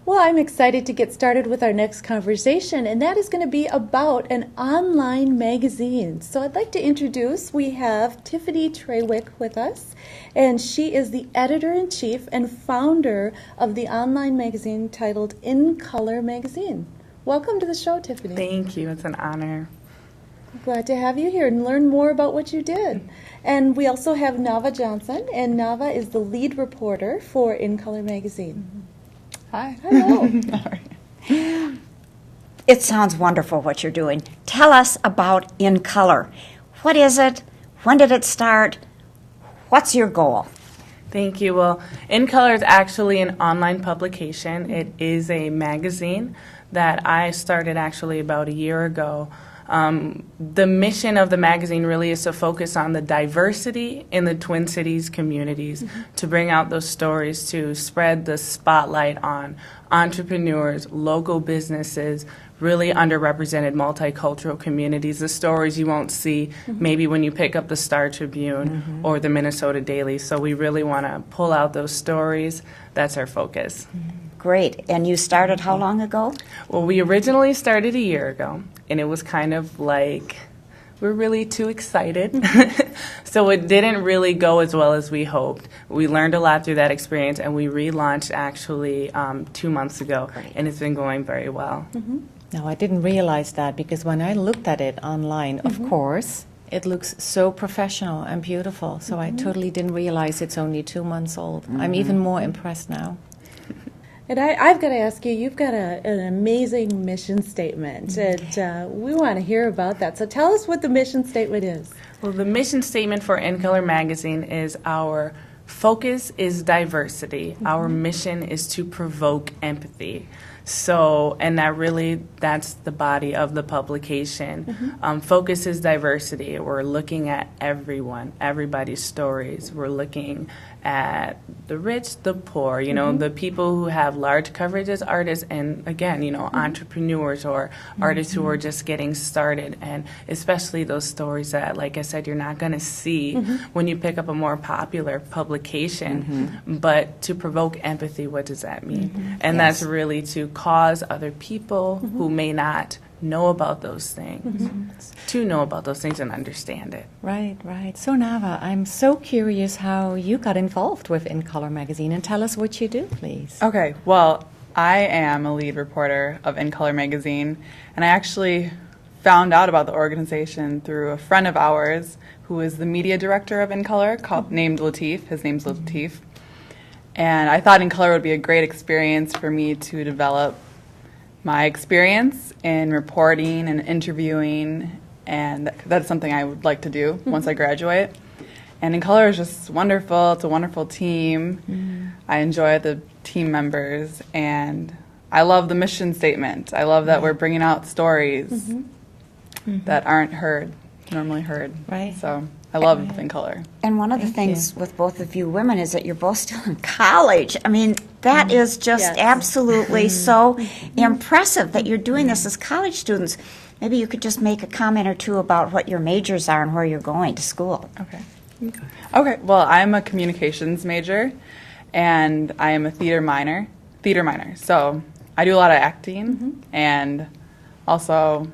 Well, I'm excited to get started with our next conversation, and that is going to be about an online magazine. So I'd like to introduce, we have Tiffany Trawick with us, and she is the editor-in-chief and founder of the online magazine titled InCOLOR Magazine. Welcome to the show, Tiffany. Thank you. It's an honor. Glad to have you here and learn more about what you did. And we also have Naava Johnson, and Naava is the lead reporter for InCOLOR Magazine. Hi. Hello. It sounds wonderful what you're doing. Tell us about InCOLOR. What is it? When did it start? What's your goal? Thank you. Well, InCOLOR is actually an online publication. It is a magazine that I started actually about a year ago. The mission of the magazine really is to focus on the diversity in the Twin Cities communities, to bring out those stories, to spread the spotlight on entrepreneurs, local businesses, really underrepresented multicultural communities, the stories you won't see maybe when you pick up the Star Tribune or the Minnesota Daily. So we really want to pull out those stories. That's our focus. Great. And you started how long ago? Well, we originally started a year ago, and it was kind of like we're really too excited. So it didn't really go as well as we hoped. We learned a lot through that experience, and we relaunched actually 2 months ago, and it's been going very well. No, I didn't realize that because when I looked at it online, of course, it looks so professional and beautiful. So I totally didn't realize it's only 2 months old. I'm even more impressed now. And I've got to ask you, you've got an amazing mission statement, and we want to hear about that. So tell us what the mission statement is. Well, the mission statement for InCOLOR Magazine is our focus is diversity. Our mission is to provoke empathy. So, and that's the body of the publication. Focus is diversity. We're looking at everybody's stories. We're looking at the rich, the poor, the people who have large coverage as artists, and again, entrepreneurs or artists who are just getting started, and especially those stories that, like I said, you're not going to see when you pick up a more popular publication. But to provoke empathy, what does that mean? And that's really to cause other people who may not know about those things to know about those things and understand it. Right, right. So Naava, I'm so curious how you got involved with InCOLOR Magazine, and tell us what you do, please. Okay, well, I am a lead reporter of InCOLOR Magazine, and I actually found out about the organization through a friend of ours who is the media director of InCOLOR, named Latif. His name's Latif. And I thought InCOLOR would be a great experience for me to develop my experience in reporting and interviewing, and that's something I would like to do once I graduate. And InCOLOR is just wonderful. It's a wonderful team. I enjoy the team members, and I love the mission statement. I love that we're bringing out stories that aren't normally heard. Right. So I love InCOLOR. And one of the things with both of you women is that you're both still in college. I mean, that is just absolutely so impressive that you're doing this as college students. Maybe you could just make a comment or two about what your majors are and where you're going to school. Okay, well, I'm a communications major, and I am a theater minor. So I do a lot of acting and also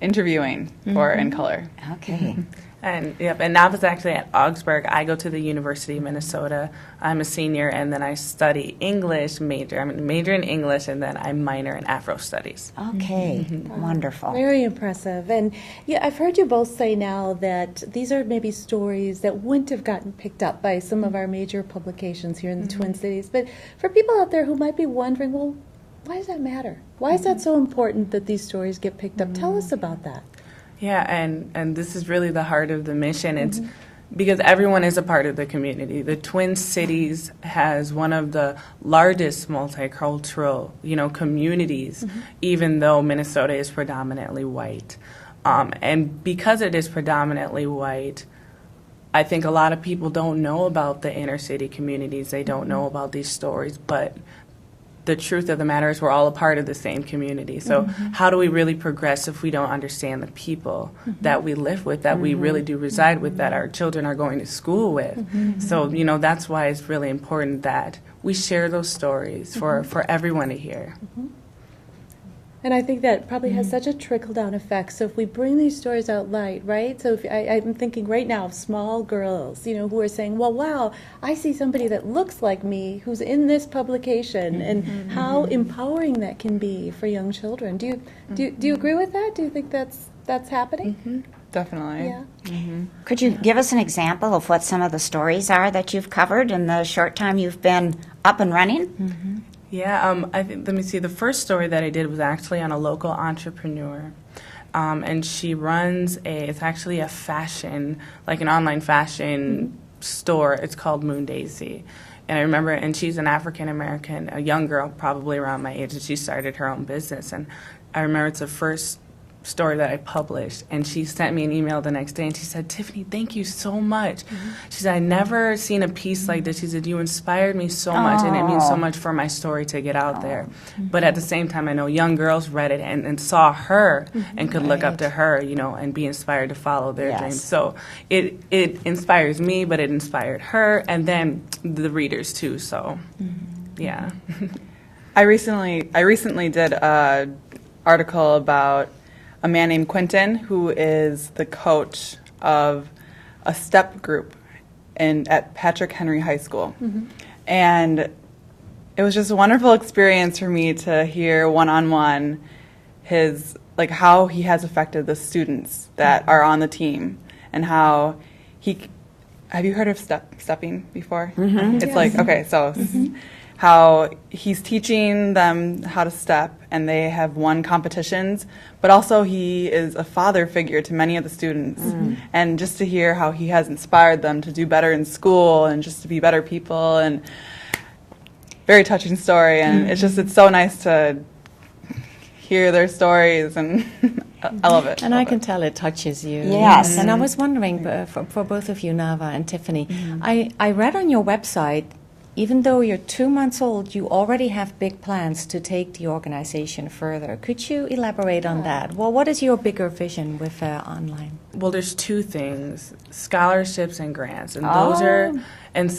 interviewing for InCOLOR. Okay. And Naava's actually at Augsburg. I go to the University of Minnesota. I'm a senior, and then I study English major. I'm a major in English, and then I minor in Afro Studies. Okay, wonderful. Very impressive. And I've heard you both say now that these are maybe stories that wouldn't have gotten picked up by some of our major publications here in the Twin Cities. But for people out there who might be wondering, well, why does that matter? Why is that so important that these stories get picked up? Tell us about that. Yeah, and this is really the heart of the mission. It's because everyone is a part of the community. The Twin Cities has one of the largest multicultural, communities, even though Minnesota is predominantly white. And because it is predominantly white, I think a lot of people don't know about the inner city communities. They don't know about these stories, but the truth of the matter is we're all a part of the same community. So how do we really progress if we don't understand the people that we live with, that we really do reside with, that our children are going to school with? So, that's why it's really important that we share those stories for everyone to hear. And I think that probably has such a trickle-down effect. So if we bring these stories out light, right? So if I'm thinking right now of small girls, who are saying, well, wow, I see somebody that looks like me who's in this publication, and how empowering that can be for young children. Do you agree with that? Do you think that's happening? Definitely. Yeah. Could you give us an example of what some of the stories are that you've covered in the short time you've been up and running? Yeah, I think, let me see, the first story that I did was actually on a local entrepreneur. And she runs it's actually a fashion, like an online fashion store. It's called Moon Daisy. And I remember, and she's an African-American, a young girl, probably around my age, and she started her own business. And I remember it's the first story that I published, and she sent me an email the next day, and she said, Tiffany, thank you so much. She said, I never seen a piece like this. She said, you inspired me so much, and it means so much for my story to get out there. But at the same time, I know young girls read it and saw her and could look up to her, and be inspired to follow their dreams. So it inspires me, but it inspired her, and then the readers too. So yeah. I recently did an article about a man named Quentin, who is the coach of a step group at Patrick Henry High School. And it was just a wonderful experience for me to hear one-on-one how he has affected the students that are on the team, and how have you heard of stepping before? It's how he's teaching them how to step, and they have won competitions, but also he is a father figure to many of the students. And just to hear how he has inspired them to do better in school and just to be better people, and very touching story, and it's so nice to hear their stories, and I love it. And I can tell it touches you. Yes. And I was wondering, for both of you, Naava and Tiffany, I read on your website, even though you're 2 months old, you already have big plans to take the organization further. Could you elaborate on that? Well, what is your bigger vision with online? Well, there's two things: scholarships and grants, and those are, and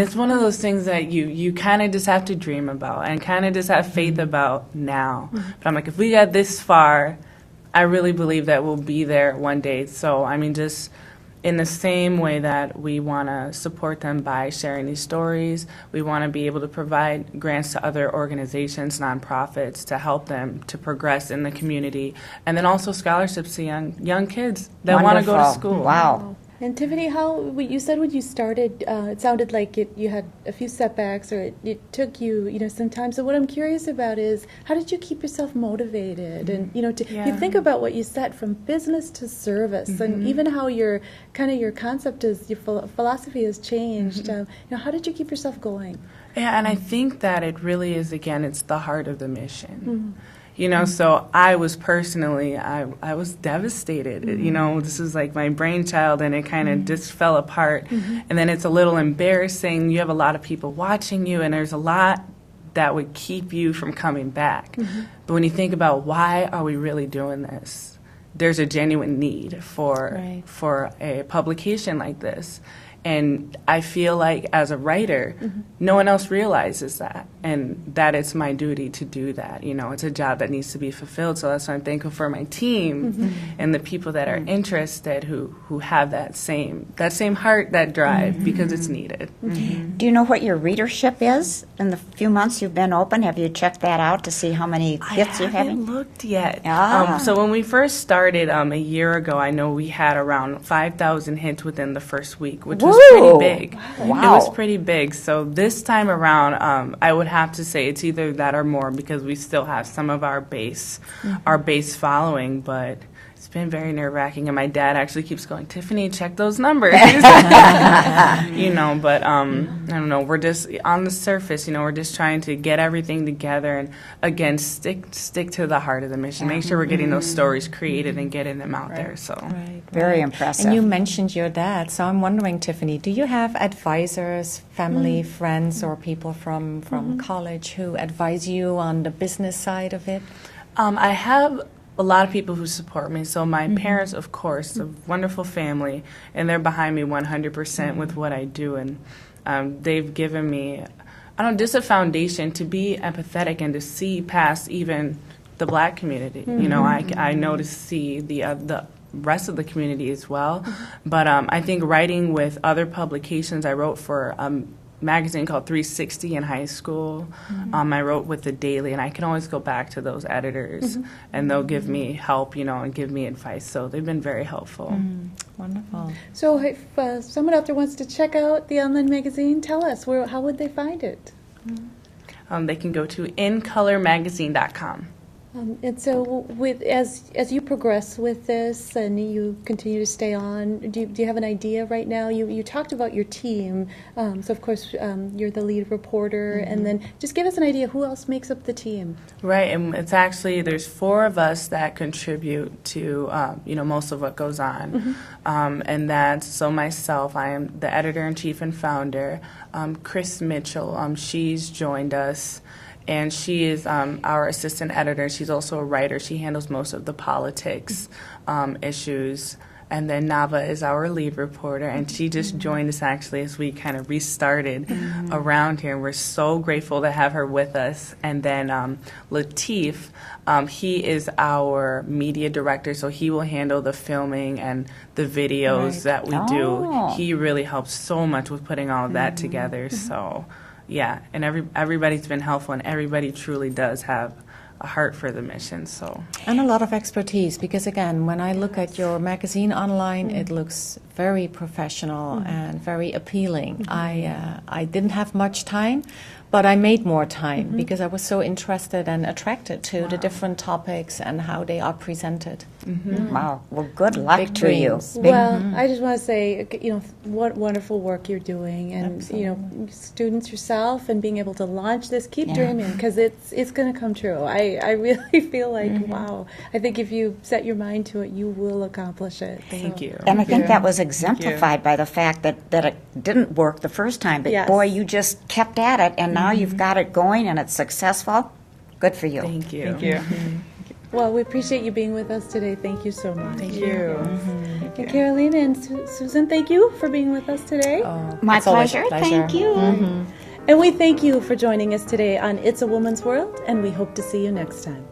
it's one of those things that you kind of just have to dream about and kind of just have faith about now. But I'm like, if we got this far, I really believe that we'll be there one day. So I mean, just in the same way that we want to support them by sharing these stories, we want to be able to provide grants to other organizations, nonprofits, to help them to progress in the community, and then also scholarships to young kids that want to go to school. Wow. And Tiffany, you said when you started, it sounded like you had a few setbacks, or it took you, some time. So what I'm curious about is, how did you keep yourself motivated? And you think about what you said, from business to service, and even how your concept is, your philosophy has changed. How did you keep yourself going? Yeah, and I think that it really is, again, it's the heart of the mission. So I was personally, I was devastated. This is like my brainchild, and it kind of just fell apart. And then it's a little embarrassing. You have a lot of people watching you, and there's a lot that would keep you from coming back. But when you think about, why are we really doing this? There's a genuine need for a publication like this. And I feel like, as a writer, no one else realizes that, and that it's my duty to do that. It's a job that needs to be fulfilled. So that's why I'm thankful for my team and the people that are interested, who have that same heart, that drive, because it's needed. Do you know what your readership is in the few months you've been open? Have you checked that out to see how many hits you're having? I haven't looked yet. So when we first started a year ago, I know we had around 5,000 hits within the first week, which was pretty big. Wow. It was pretty big. So this time around, I would have to say it's either that or more, because we still have some of our base following, but it's been very nerve-wracking, and my dad actually keeps going, Tiffany, check those numbers. But I don't know, we're just on the surface, we're just trying to get everything together, and again, stick to the heart of the mission. Make sure we're getting those stories created and getting them out there. So Very impressive. And you mentioned your dad, so I'm wondering, Tiffany, do you have advisors, family, friends, or people from college who advise you on the business side of it? I have a lot of people who support me. So my parents, of course, a wonderful family, and they're behind me 100% with what I do, and they've given me just a foundation to be empathetic and to see past even the Black community. You know, I know to see the rest of the community as well. But I think writing with other publications, I wrote for magazine called 360 in high school. I wrote with the Daily, and I can always go back to those editors, and they'll give me help, you know, and give me advice. So they've been very helpful. Wonderful. So if someone out there wants to check out the online magazine, tell us, how would they find it? They can go to InColorMagazine.com. And so, as you progress with this and you continue to stay on, do you have an idea right now? You talked about your team, so of course you're the lead reporter, and then just give us an idea who else makes up the team. Right, and it's actually there's 4 of us that contribute to you know, most of what goes on, and that's myself. I am the editor-in-chief and founder. Chris Mitchell, she's joined us. And she is our assistant editor. She's also a writer. She handles most of the politics issues. And then Naava is our lead reporter, and she just joined us actually as we kind of restarted around here. We're so grateful to have her with us. And then Latif, he is our media director, so he will handle the filming and the videos that we do. He really helps so much with putting all of that together. So. Yeah, and everybody's been helpful, and everybody truly does have a heart for the mission. So, and a lot of expertise, because again, when I look at your magazine online, it looks very professional and very appealing. I didn't have much time, but I made more time because I was so interested and attracted to the different topics and how they are presented. Wow. Well, good luck to you. Well, I just want to say, you know, what wonderful work you're doing, and you know, students yourself, and being able to launch this. Keep dreaming, because it's going to come true. I really feel like wow. I think if you set your mind to it, you will accomplish it. Thank you. And I think that was exemplified by the fact that it didn't work the first time, but boy, you just kept at it, and now you've got it going and it's successful. Good for you. Thank you. Thank you. Well, we appreciate you being with us today. Thank you so much. Thank you. And Carolina and Susan, thank you for being with us today. My It's always a pleasure. Thank you. And we thank you for joining us today on It's a Woman's World, and we hope to see you next time.